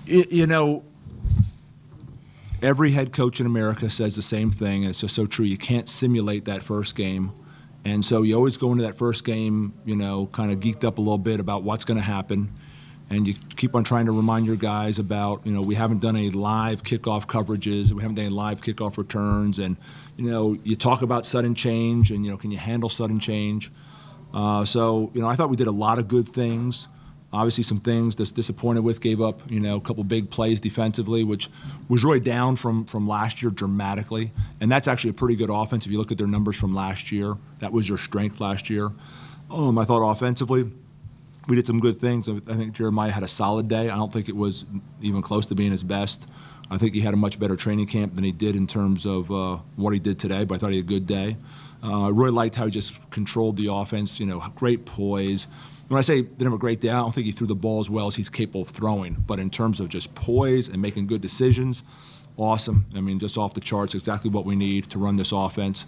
You know, every head coach in America says the same thing, and it's just so true. You can't simulate that first game. And so you always go into that first game, you know, kind of geeked up a little bit about what's going to happen. And you keep on trying to remind your guys about, you know, we haven't done any live kickoff coverages, we haven't done any live kickoff returns. And, you know, you talk about sudden change and, you know, can you handle sudden change? So, you know, I thought we did a lot of good things. Obviously, some things that's disappointed with, gave up, you know, a couple big plays defensively, which was really down from last year dramatically. And that's actually a pretty good offense. If you look at their numbers from last year, that was your strength last year. I thought offensively, we did some good things. I think Jeremiah had a solid day. I don't think it was even close to being his best. I think he had a much better training camp than he did in terms of what he did today, but I thought he had a good day. I really liked how he just controlled the offense, you know, great poise. When I say didn't have a great day, I don't think he threw the ball as well as he's capable of throwing. But in terms of just poise and making good decisions, awesome. I mean, just off the charts, exactly what we need to run this offense.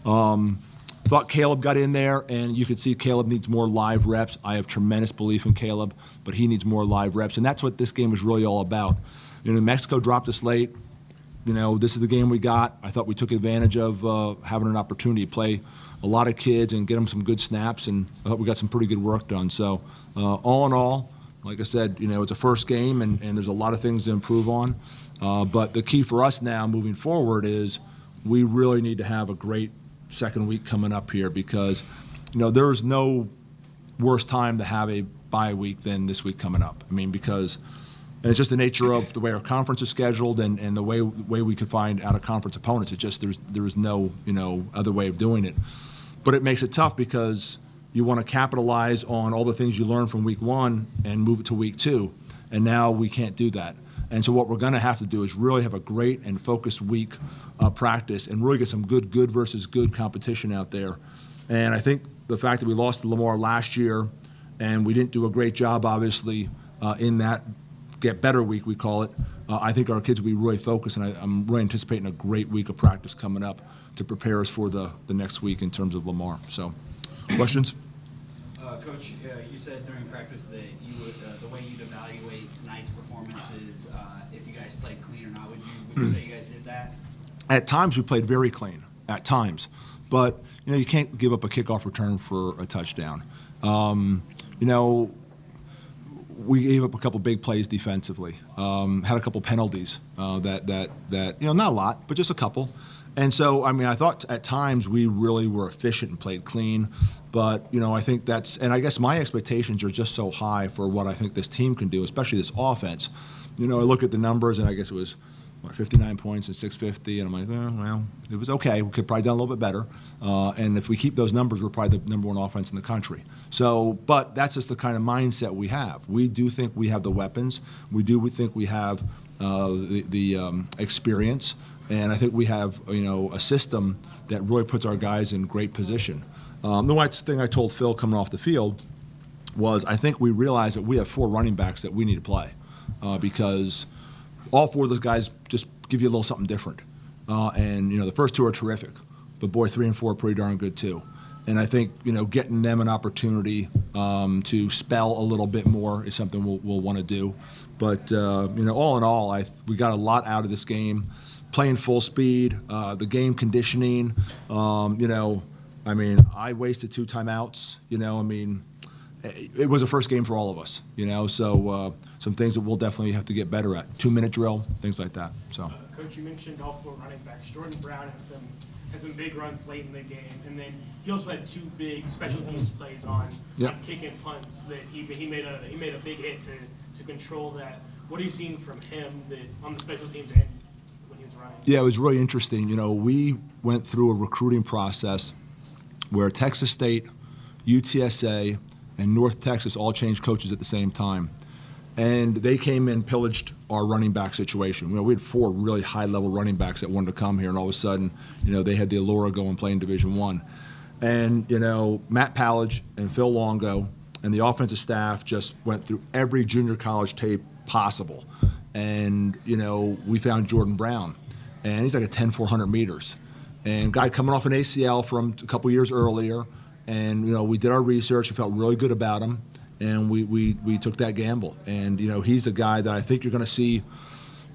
Thought Caleb got in there, and you could see Caleb needs more live reps. I have tremendous belief in Caleb, but he needs more live reps, and that's what this game is really all about. You know, Mexico dropped us late. You know, this is the game we got. I thought we took advantage of having an opportunity to play a lot of kids and get them some good snaps, and I thought we got some pretty good work done. So all in all, like I said, you know, it's a first game, and there's a lot of things to improve on. But the key for us now moving forward is we really need to have a great second week coming up here because, you know, there's no worse time to have a bye week than this week coming up. I mean, because and it's just the nature of the way our conference is scheduled and the way we could find out-of-conference opponents. It just there's no, you know, other way of doing it. But it makes it tough because you want to capitalize on all the things you learned from week one and move it to week two, and now we can't do that. And so what we're going to have to do is really have a great and focused week practice and really get some good versus good competition out there. And I think the fact that we lost to Lamar last year and we didn't do a great job, obviously, in that get better week, we call it, I think our kids will be really focused, and I'm really anticipating a great week of practice coming up to prepare us for the next week in terms of Lamar. So, questions? Coach, you said during practice that you would, the way you'd evaluate tonight's performances, if you guys played clean or not. Would you say you guys did that? At times we played very clean, at times. But, you know, you can't give up a kickoff return for a touchdown. You know, we gave up a couple big plays defensively, had a couple penalties that you know, not a lot, but just a couple. And so, I mean, I thought at times we really were efficient and played clean. But, you know, I think that's – and I guess my expectations are just so high for what I think this team can do, especially this offense. You know, I look at the numbers, and I guess it was, 59 points and 650, and I'm like, well, it was okay. We could probably done a little bit better. And if we keep those numbers, we're probably the number one offense in the country. So, but that's just the kind of mindset we have. We do think we have the weapons. We think we have the experience. And I think we have, you know, a system that really puts our guys in great position. The one thing I told Phil coming off the field was I think we realized that we have 4 running backs that we need to play because all 4 of those guys just give you a little something different. And, you know, the first 2 are terrific, but, boy, 3 and 4 are pretty darn good too. And I think, you know, getting them an opportunity to spell a little bit more is something we'll want to do. But, you know, all in all, we got a lot out of this game. Playing full speed, the game conditioning, you know, I mean, I wasted 2 timeouts, you know, I mean, it was a first game for all of us, you know, so some things that we'll definitely have to get better at. 2-minute drill, things like that. So, Coach, you mentioned all 4 running backs. Jordan Brown had some big runs late in the game, and then he also had 2 big special teams plays on kick and punts that he made a big hit to control that. What are you seeing from him on the special teams end when he's running? Yeah, it was really interesting. You know, we went through a recruiting process where Texas State, UTSA, and North Texas all changed coaches at the same time. And they came in, pillaged our running back situation. You know, we had 4 really high-level running backs that wanted to come here, and all of a sudden, you know, they had the allure of going and playing Division I. And, you know, Matt Pallage and Phil Longo and the offensive staff just went through every junior college tape possible. And, you know, we found Jordan Brown, and he's like a 10-400 meters. And guy coming off an ACL from a couple years earlier, and, you know, we did our research and felt really good about him. and we took that gamble. And he's a guy that I think you're going to see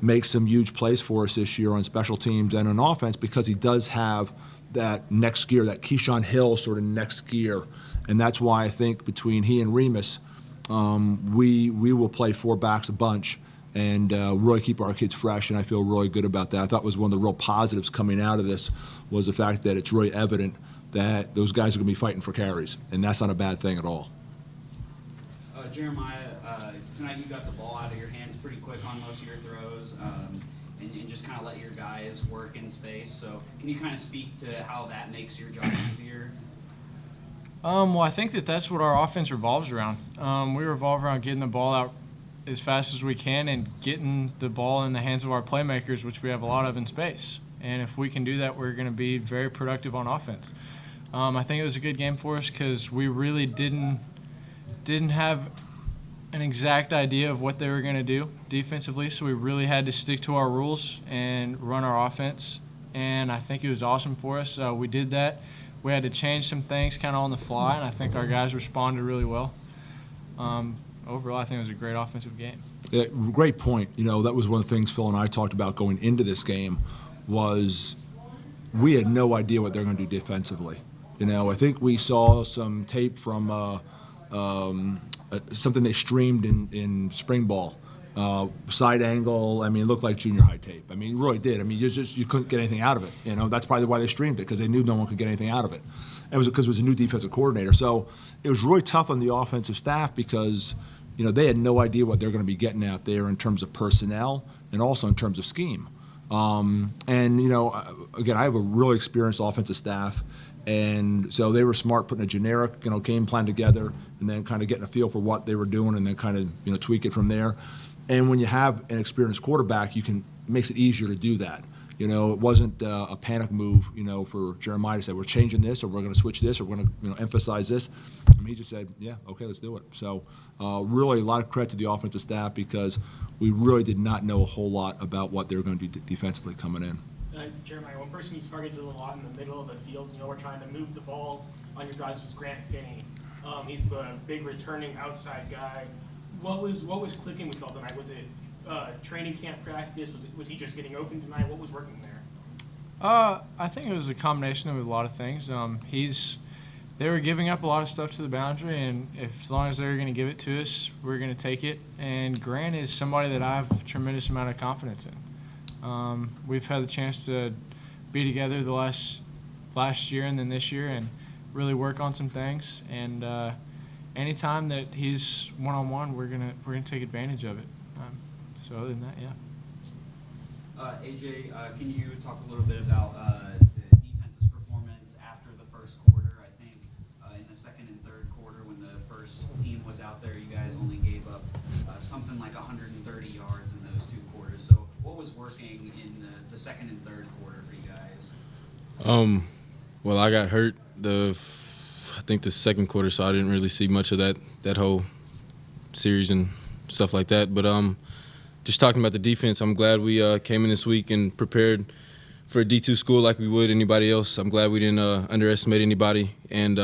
make some huge plays for us this year on special teams and on offense, because he does have that next gear, that Keyshawn Hill sort of next gear. And that's why I think between he and Remus, we will play four backs a bunch and really keep our kids fresh, and I feel really good about that. I thought was one of the real positives coming out of this was the fact that it's really evident that those guys are going to be fighting for carries, and that's not a bad thing at all. Jeremiah, tonight you got the ball out of your hands pretty quick on most of your throws, and just kind of let your guys work in space. So can you kind of speak to how that makes your job easier? Well, I think that's what our offense revolves around. We revolve around getting the ball out as fast as we can and getting the ball in the hands of our playmakers, which we have a lot of in space. And if we can do that, we're going to be very productive on offense. I think it was a good game for us because we really didn't have an exact idea of what they were going to do defensively, so we really had to stick to our rules and run our offense. And I think it was awesome for us. We did that. We had to change some things kind of on the fly, and I think our guys responded really well. Overall, I think it was a great offensive game. Yeah, great point. That was one of the things Phil and I talked about going into this game was we had no idea what they're going to do defensively. I think we saw some tape from something they streamed in spring ball. Side angle, it looked like junior high tape. It really did. You couldn't get anything out of it. That's probably why they streamed it, because they knew no one could get anything out of it. And it was because it was a new defensive coordinator. So it was really tough on the offensive staff because, they had no idea what they're going to be getting out there in terms of personnel and also in terms of scheme. Again, I have a really experienced offensive staff, and so they were smart putting a generic, game plan together and then kind of getting a feel for what they were doing and then kind of, tweak it from there. And when you have an experienced quarterback, it makes it easier to do that. It wasn't a panic move, for Jeremiah to say, we're changing this, or we're going to switch this, or we're going to, emphasize this. He just said, yeah, okay, let's do it. So really a lot of credit to the offensive staff because we really did not know a whole lot about what they were going to do defensively coming in. Jeremiah, one person you targeted a lot in the middle of the field, we're trying to move the ball on your drives was Grant Finney. He's the big returning outside guy. What was clicking with y'all tonight? Was it training camp practice? Was he just getting open tonight? What was working there? I think it was a combination of a lot of things. They were giving up a lot of stuff to the boundary, and as long as they were going to give it to us, we were going to take it. And Grant is somebody that I have a tremendous amount of confidence in. We've had the chance to be together the last year and then this year and really work on some things. And anytime that he's one-on-one, we're gonna take advantage of it. So other than that, yeah. AJ, can you talk a little bit about the defense's performance after the first quarter? I think in the second and third quarter, when the first team was out there, you guys only gave up something like 130 yards in those two quarters. So what was working in the second and third quarter for you guys? Well, I got hurt I think the second quarter, so I didn't really see much of that whole series and stuff like that. But just talking about the defense, I'm glad we came in this week and prepared for a D2 school like we would anybody else. I'm glad we didn't underestimate anybody, and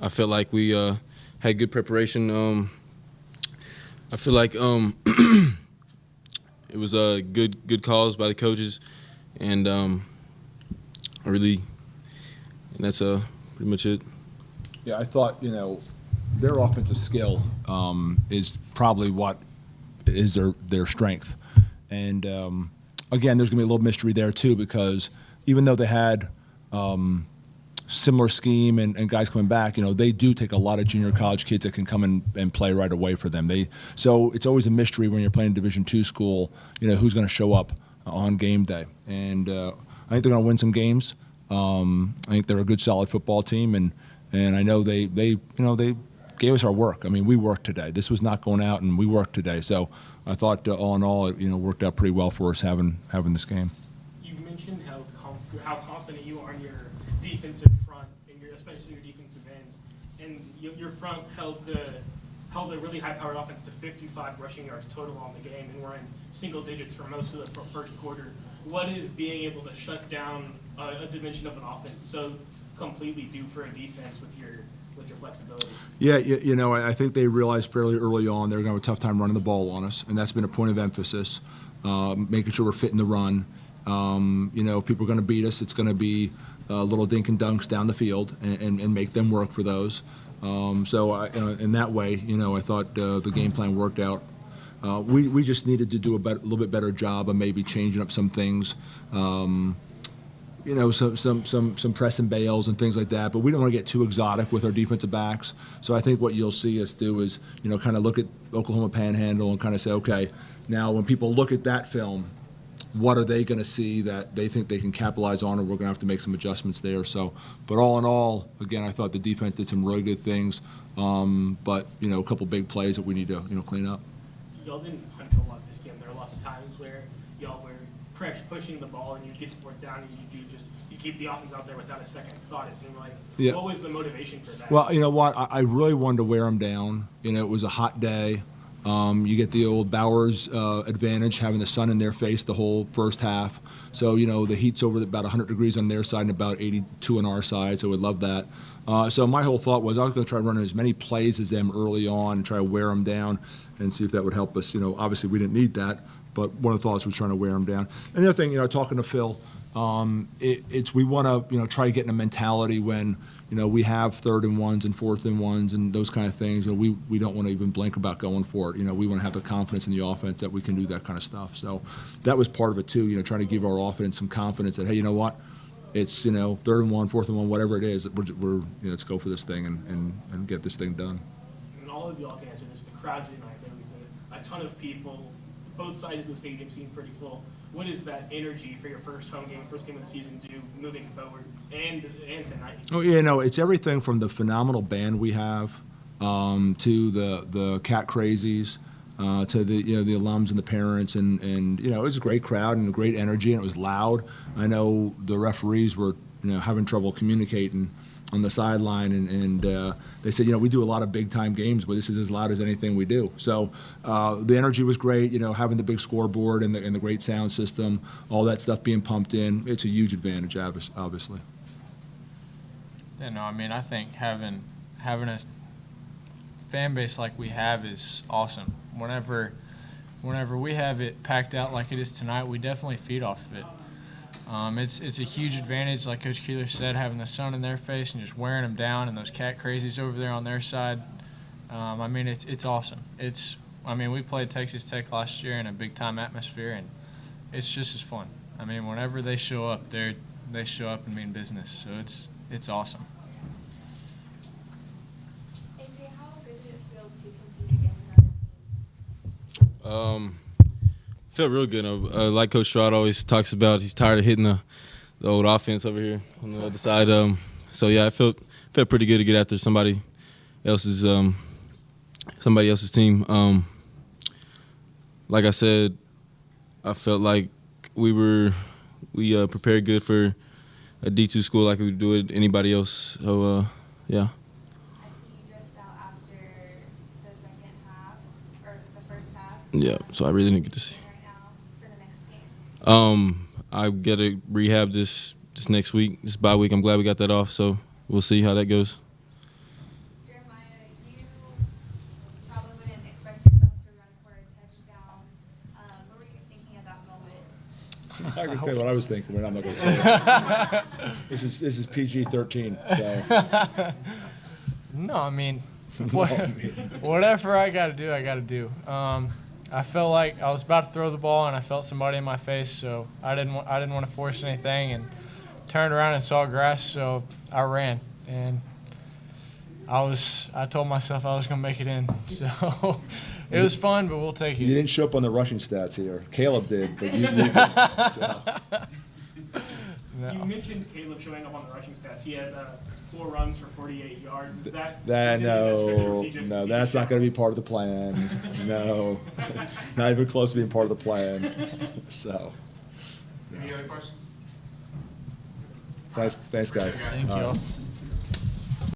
I felt like we had good preparation. I feel like it was good calls by the coaches, and that's pretty much it. Yeah, I thought, their offensive skill is probably what is their strength. And, again, there's going to be a little mystery there, too, because even though they had similar scheme and guys coming back, they do take a lot of junior college kids that can come and play right away for them. So it's always a mystery when you're playing Division II school, who's going to show up on game day. And I think they're going to win some games. I think they're a good, solid football team, and I know they gave us our work. We worked today. This was not going out, and we worked today. So I thought, all in all, it worked out pretty well for us having this game. You mentioned how confident you are in your defensive front, and especially your defensive ends, and your front held a really high-powered offense to 55 rushing yards total on the game, and we're in single digits for most of the first quarter. What is being able to shut down a dimension of an offense so completely do for a defense with with your flexibility? Yeah, you know, I think they realized fairly early on they were going to have a tough time running the ball on us, and that's been a point of emphasis, making sure we're fitting the run. You know, if people are going to beat us, it's going to be little dink and dunks down the field and make them work for those. So in that way, you know, I thought the game plan worked out. We just needed to do a little bit better job of maybe changing up some things. You know, some press and bails and things like that, but we don't want to get too exotic with our defensive backs. So I think what you'll see us do is, you know, kind of look at Oklahoma Panhandle and kind of say, okay, now when people look at that film, what are they going to see that they think they can capitalize on, or we're going to have to make some adjustments there. So, but all in all, again, I thought the defense did some really good things, but, you know, a couple big plays that we need to, you know, clean up. Y'all didn't hunt a lot this game. There were lots of times where y'all were pushing the ball and you get to fourth down and you keep the offense out there without a second thought, it seemed like. Yeah. What was the motivation for that? Well, you know what? I really wanted to wear them down. You know, it was a hot day. You get the old Bowers advantage, having the sun in their face the whole first half. So, you know, the heat's over about 100 degrees on their side and about 82 on our side, so we'd love that. So my whole thought was I was going to try running as many plays as them early on and try to wear them down and see if that would help us. You know, obviously we didn't need that, but one of the thoughts was trying to wear them down. And the other thing, you know, talking to Phil, it's we want to, you know, try to get in a mentality when, you know, we have 3rd and 1s and 4th and 1s and those kind of things. You know, we don't want to even blink about going for it. You know, we want to have the confidence in the offense that we can do that kind of stuff. So that was part of it too. You know, trying to give our offense some confidence that, hey, you know what, it's, you know, 3rd and 1, 4th and 1, whatever it is, we're you know, let's go for this thing and get this thing done. And all of y'all can answer this. The crowd tonight, there was a ton of people. Both sides of the stadium seemed pretty full. What does that energy for your first home game, first game of the season, do moving forward and tonight? Oh, you know, it's everything from the phenomenal band we have to the cat crazies, to the, you know, the alums and the parents, and you know, it was a great crowd and a great energy, and it was loud. I know the referees were, you know, having trouble communicating on the sideline, and they said, you know, we do a lot of big time games, but this is as loud as anything we do. So the energy was great. You know, having the big scoreboard and the great sound system, all that stuff being pumped in, it's a huge advantage, obviously. Yeah, no, I mean, I think having a fan base like we have is awesome. Whenever we have it packed out like it is tonight, we definitely feed off of it. It's a huge advantage, like Coach Keeler said, having the sun in their face and just wearing them down, and those cat crazies over there on their side. I mean, it's awesome. We played Texas Tech last year in a big-time atmosphere, and it's just as fun. I mean, whenever they show up, they show up and mean business, so it's awesome. AJ, how good did it feel to compete against another team? Felt real good. Like Coach Stroud always talks about, he's tired of hitting the old offense over here on the other side. So yeah, I felt pretty good to get after somebody else's team. Like I said, I felt like we prepared good for a D2 school like we would do it anybody else. So yeah. I see you dressed out after the second half, or the first half. Yeah. So I really didn't get to see. Right now for the next game. I get to rehab this next week, this bye week. I'm glad we got that off, so we'll see how that goes. Jeremiah, you probably wouldn't expect yourself to run for a touchdown. What were you thinking at that moment? I can tell you what I was thinking, but I'm not going to say it. This is PG-13, so. No, I mean, whatever I got to do, I got to do. I felt like I was about to throw the ball, and I felt somebody in my face, so I didn't want to force anything, and turned around and saw grass, so I ran, and I told myself I was going to make it in, so it was fun, but we'll take it. You didn't show up on the rushing stats here. Caleb did, but you didn't. So. No. You mentioned Caleb showing up on the rushing stats. He had 4 runs for 48 yards. Is that No, that's not going to be part of the plan. No, not even close to being part of the plan. So. Any other questions? Thanks, guys. Thank you all.